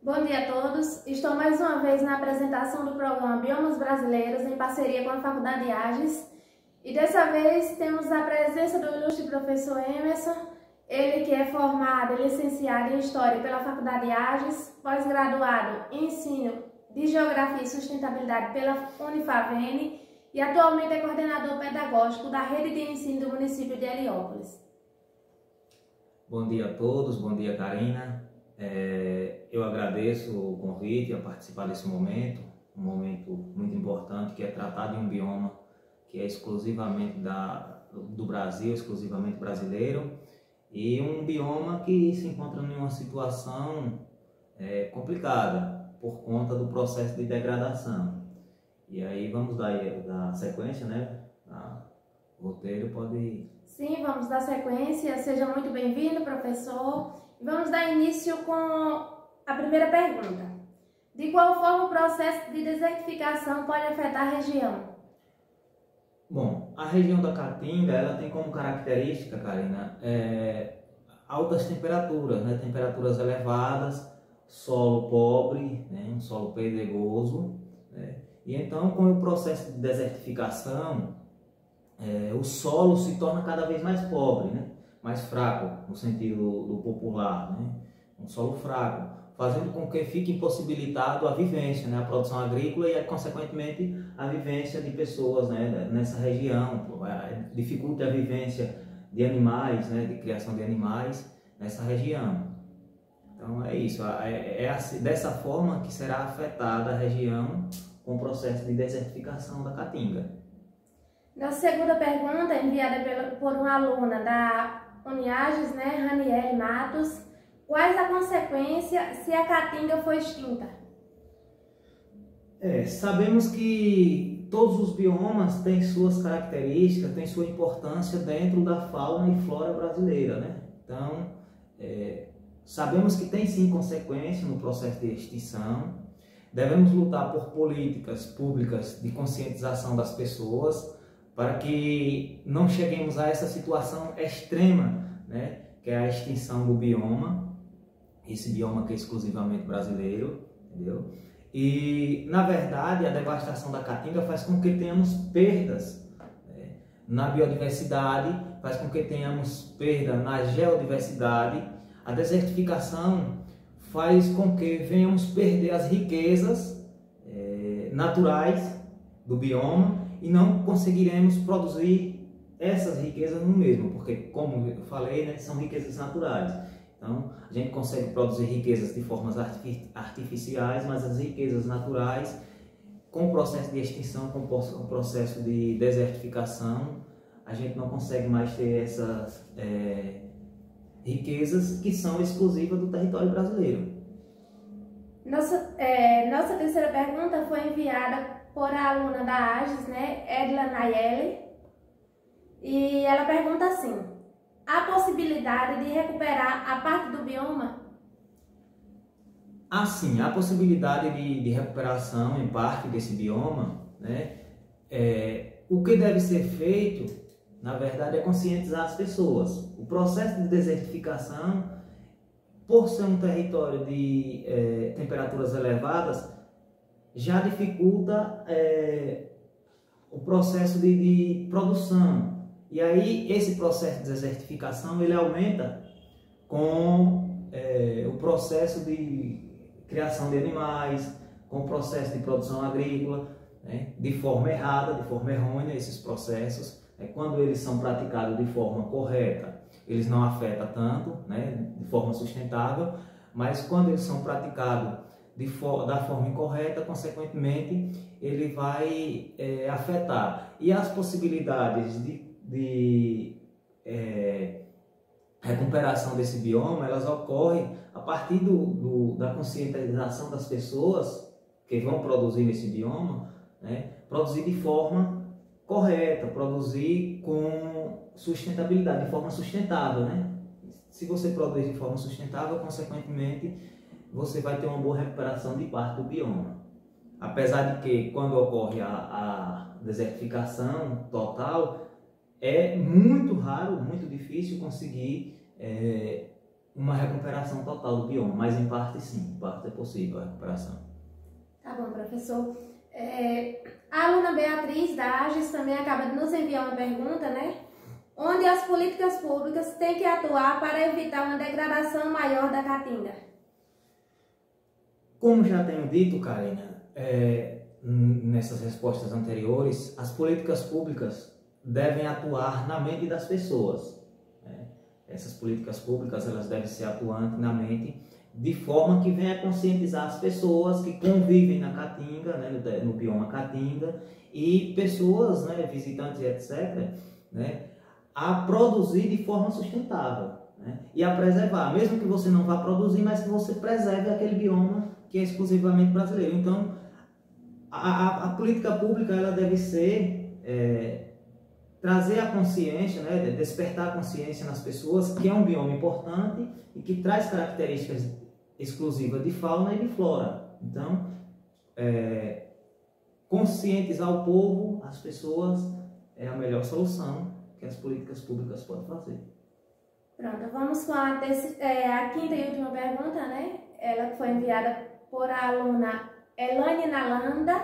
Bom dia a todos. Estou mais uma vez na apresentação do programa Biomas Brasileiros em parceria com a Faculdade de AGES. E dessa vez temos a presença do ilustre professor Emerson, ele que é formado e licenciado em História pela Faculdade de AGES, pós-graduado em Ensino de Geografia e Sustentabilidade pela Unifavene e atualmente é coordenador pedagógico da rede de ensino do município de Heliópolis. Bom dia a todos, bom dia Karina. Eu agradeço o convite a participar desse momento, um momento muito importante que é tratar de um bioma que é exclusivamente do Brasil, exclusivamente brasileiro, e um bioma que se encontra em uma situação complicada por conta do processo de degradação. E aí vamos dar sequência, né? O roteiro pode... Sim, vamos dar sequência. Seja muito bem-vindo, professor. Vamos dar início com a primeira pergunta. De qual forma o processo de desertificação pode afetar a região? Bom, a região da Caatinga, ela tem como característica, Karina, altas temperaturas, né? Temperaturas elevadas, solo pobre, né? Um solo pedregoso, né? E então, com o processo de desertificação, o solo se torna cada vez mais pobre, né? Mais fraco, no sentido do popular, né? Um solo fraco, fazendo com que fique impossibilitado a vivência, né? A produção agrícola e, consequentemente, a vivência de pessoas, né? Nessa região, dificulta a vivência de animais, né? De criação de animais nessa região. Então é isso, dessa forma que será afetada a região com o processo de desertificação da Caatinga. Nossa segunda pergunta, enviada por uma aluna da Uniages, né, Raniele Matos. Quais a consequência se a Caatinga for extinta? Sabemos que todos os biomas têm suas características, têm sua importância dentro da fauna e flora brasileira, né? Então, sabemos que tem sim consequência no processo de extinção. Devemos lutar por políticas públicas de conscientização das pessoas para que não cheguemos a essa situação extrema, né? Que é a extinção do bioma, esse bioma que é exclusivamente brasileiro, entendeu? E, na verdade, a devastação da Caatinga faz com que tenhamos perdas na biodiversidade, faz com que tenhamos perda na geodiversidade. A desertificação faz com que venhamos perder as riquezas naturais do bioma e não conseguiremos produzir essas riquezas no mesmo, porque, como eu falei, né, são riquezas naturais. Então, a gente consegue produzir riquezas de formas artificiais, mas as riquezas naturais, com o processo de extinção, com o processo de desertificação, a gente não consegue mais ter essas riquezas que são exclusivas do território brasileiro. Nossa terceira pergunta foi enviada por a aluna da AGES, né, Edla Nayeli, e ela pergunta assim: há possibilidade de recuperar a parte do bioma? Sim, há possibilidade de recuperação em parte desse bioma, né? O que deve ser feito, na verdade, é conscientizar as pessoas. O processo de desertificação, por ser um território de temperaturas elevadas, já dificulta o processo de produção. E aí esse processo de desertificação ele aumenta com o processo de criação de animais, com o processo de produção agrícola, né, de forma errada, de forma errônea. Esses processos, quando eles são praticados de forma correta, eles não afetam tanto, né, de forma sustentável, mas quando eles são praticados da forma incorreta, consequentemente, ele vai afetar. E as possibilidades de recuperação desse bioma, elas ocorrem a partir da conscientização das pessoas que vão produzir nesse bioma, né? Produzir de forma correta, produzir com sustentabilidade, de forma sustentável, né? Se você produzir de forma sustentável, consequentemente, você vai ter uma boa recuperação de parte do bioma. Apesar de que, quando ocorre a desertificação total, é muito raro, muito difícil conseguir uma recuperação total do bioma, mas em parte sim, em parte é possível a recuperação. Tá bom, professor. A aluna Beatriz da AGES também acaba de nos enviar uma pergunta, né? Onde as políticas públicas têm que atuar para evitar uma degradação maior da caatinga? Como já tenho dito, Karina, nessas respostas anteriores, as políticas públicas devem atuar na mente das pessoas. Essas políticas públicas elas devem ser atuantes na mente de forma que venha a conscientizar as pessoas que convivem na caatinga, né, no bioma caatinga, e pessoas, né, visitantes, etc., né, a produzir de forma sustentável, né, e a preservar, mesmo que você não vá produzir, mas que você preserve aquele bioma que é exclusivamente brasileiro. Então, a política pública ela deve ser trazer a consciência, né, despertar a consciência nas pessoas que é um bioma importante e que traz características exclusivas de fauna e de flora. Então, conscientizar o povo, as pessoas, é a melhor solução que as políticas públicas podem fazer. Pronto, vamos com a quinta e última pergunta, né? Ela foi enviada por a aluna Elane Nalanda,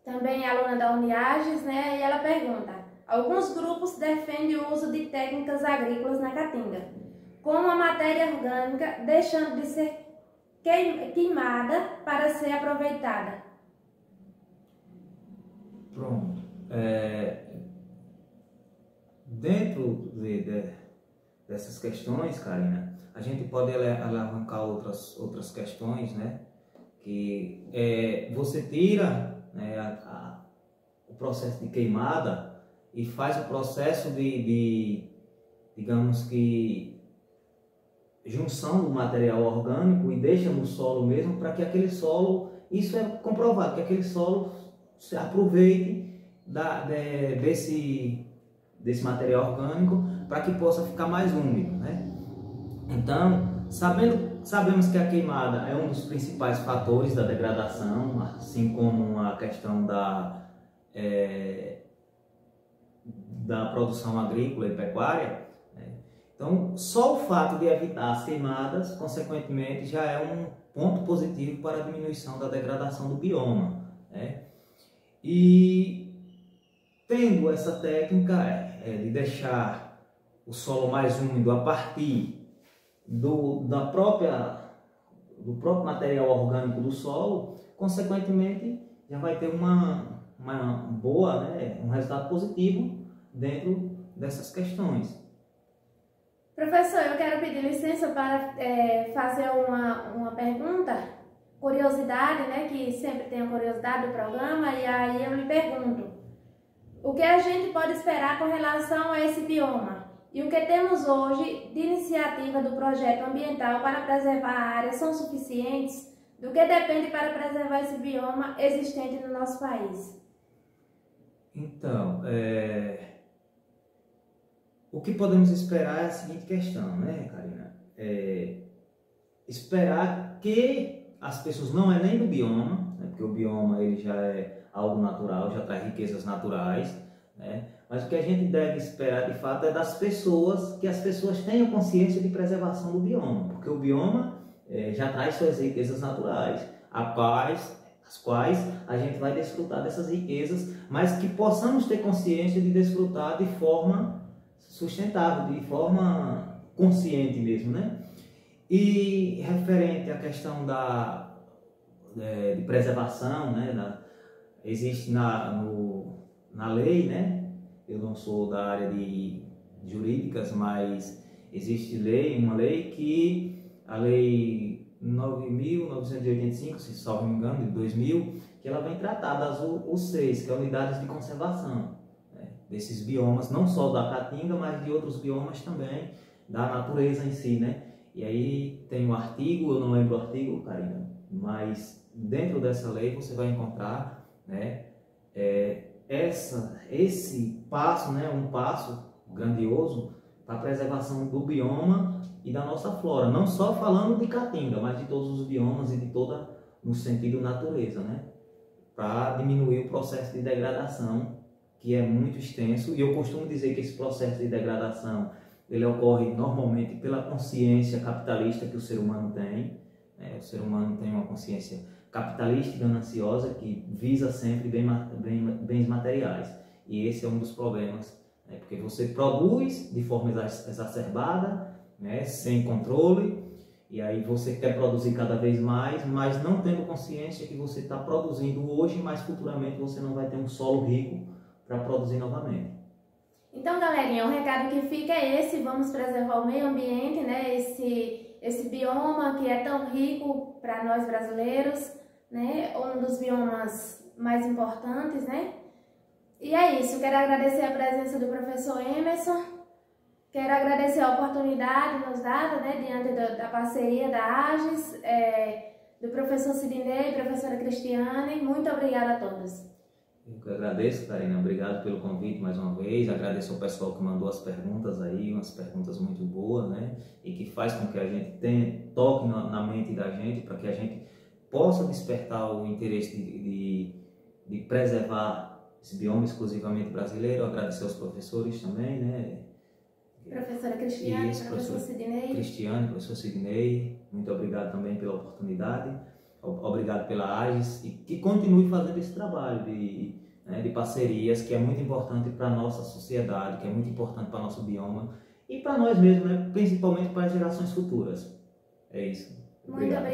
também aluna da Uniages, né? E ela pergunta: alguns grupos defendem o uso de técnicas agrícolas na caatinga, como a matéria orgânica, deixando de ser queimada para ser aproveitada. Pronto. Dentro dessas questões, Karina, a gente pode alavancar outras questões, né? Que você tira, né, o processo de queimada e faz o processo digamos que, junção do material orgânico e deixa no solo mesmo, para que aquele solo, isso é comprovado, que aquele solo se aproveite desse material orgânico para que possa ficar mais úmido, né? Então, sabemos que a queimada é um dos principais fatores da degradação, assim como a questão da produção agrícola e pecuária, né? Então, só o fato de evitar as queimadas, consequentemente, já é um ponto positivo para a diminuição da degradação do bioma, né? E tendo essa técnica de deixar o solo mais úmido a partir do próprio material orgânico do solo, consequentemente já vai ter uma boa, né, um resultado positivo dentro dessas questões. Professor, eu quero pedir licença para fazer uma pergunta, curiosidade, né, que sempre tem a curiosidade do programa, e aí eu lhe pergunto: o que a gente pode esperar com relação a esse bioma? E o que temos hoje de iniciativa do projeto ambiental para preservar a área são suficientes? Do que depende para preservar esse bioma existente no nosso país? Então, o que podemos esperar é a seguinte questão, né, Karina? Esperar que as pessoas, não é nem do bioma, né, porque o bioma ele já é algo natural, já traz riquezas naturais, né? Mas o que a gente deve esperar de fato é das pessoas, que as pessoas tenham consciência de preservação do bioma, porque o bioma já traz suas riquezas naturais, as quais a gente vai desfrutar dessas riquezas, mas que possamos ter consciência de desfrutar de forma sustentável, de forma consciente mesmo, né? E referente à questão de preservação, né, existe na lei, né? Eu não sou da área de jurídicas, mas existe uma lei que a lei 9.985, se salvo me engano, de 2000, que ela vem tratar das UCs, que é unidades de conservação, né, desses biomas, não só da caatinga, mas de outros biomas também, da natureza em si, né? E aí tem um artigo, eu não lembro o artigo, Karina, mas dentro dessa lei você vai encontrar, né, esse passo, né, um passo grandioso para a preservação do bioma e da nossa flora, não só falando de caatinga, mas de todos os biomas e de toda, no sentido natureza, né, para diminuir o processo de degradação, que é muito extenso. E eu costumo dizer que esse processo de degradação ele ocorre normalmente pela consciência capitalista que o ser humano tem. O ser humano tem uma consciência capitalista e gananciosa que visa sempre bens materiais. E esse é um dos problemas, porque você produz de forma exacerbada, sem controle, e aí você quer produzir cada vez mais, mas não tendo consciência que você está produzindo hoje, mas futuramente você não vai ter um solo rico para produzir novamente. Então, galerinha, o recado que fica é esse: vamos preservar o meio ambiente, né? Esse bioma que é tão rico para nós brasileiros, né? Um dos biomas mais importantes, né? E é isso, quero agradecer a presença do professor Emerson, quero agradecer a oportunidade nos dada, né, diante da parceria da AGES, do professor Sidney, professora Cristiane. Muito obrigada a todos. Eu que agradeço, Karina, obrigado pelo convite mais uma vez, agradeço ao pessoal que mandou as perguntas aí, umas perguntas muito boas, né, e que faz com que a gente toque na mente da gente, para que a gente possa despertar o interesse de preservar esse bioma exclusivamente brasileiro. Agradecer aos professores também, né, professora Cristiane, professor Sidney. Cristiane, professor Sidney, muito obrigado também pela oportunidade, obrigado pela AGES, e que continue fazendo esse trabalho de parcerias, que é muito importante para a nossa sociedade, que é muito importante para o nosso bioma e para nós mesmos, né? Principalmente para as gerações futuras. É isso. Muito obrigada.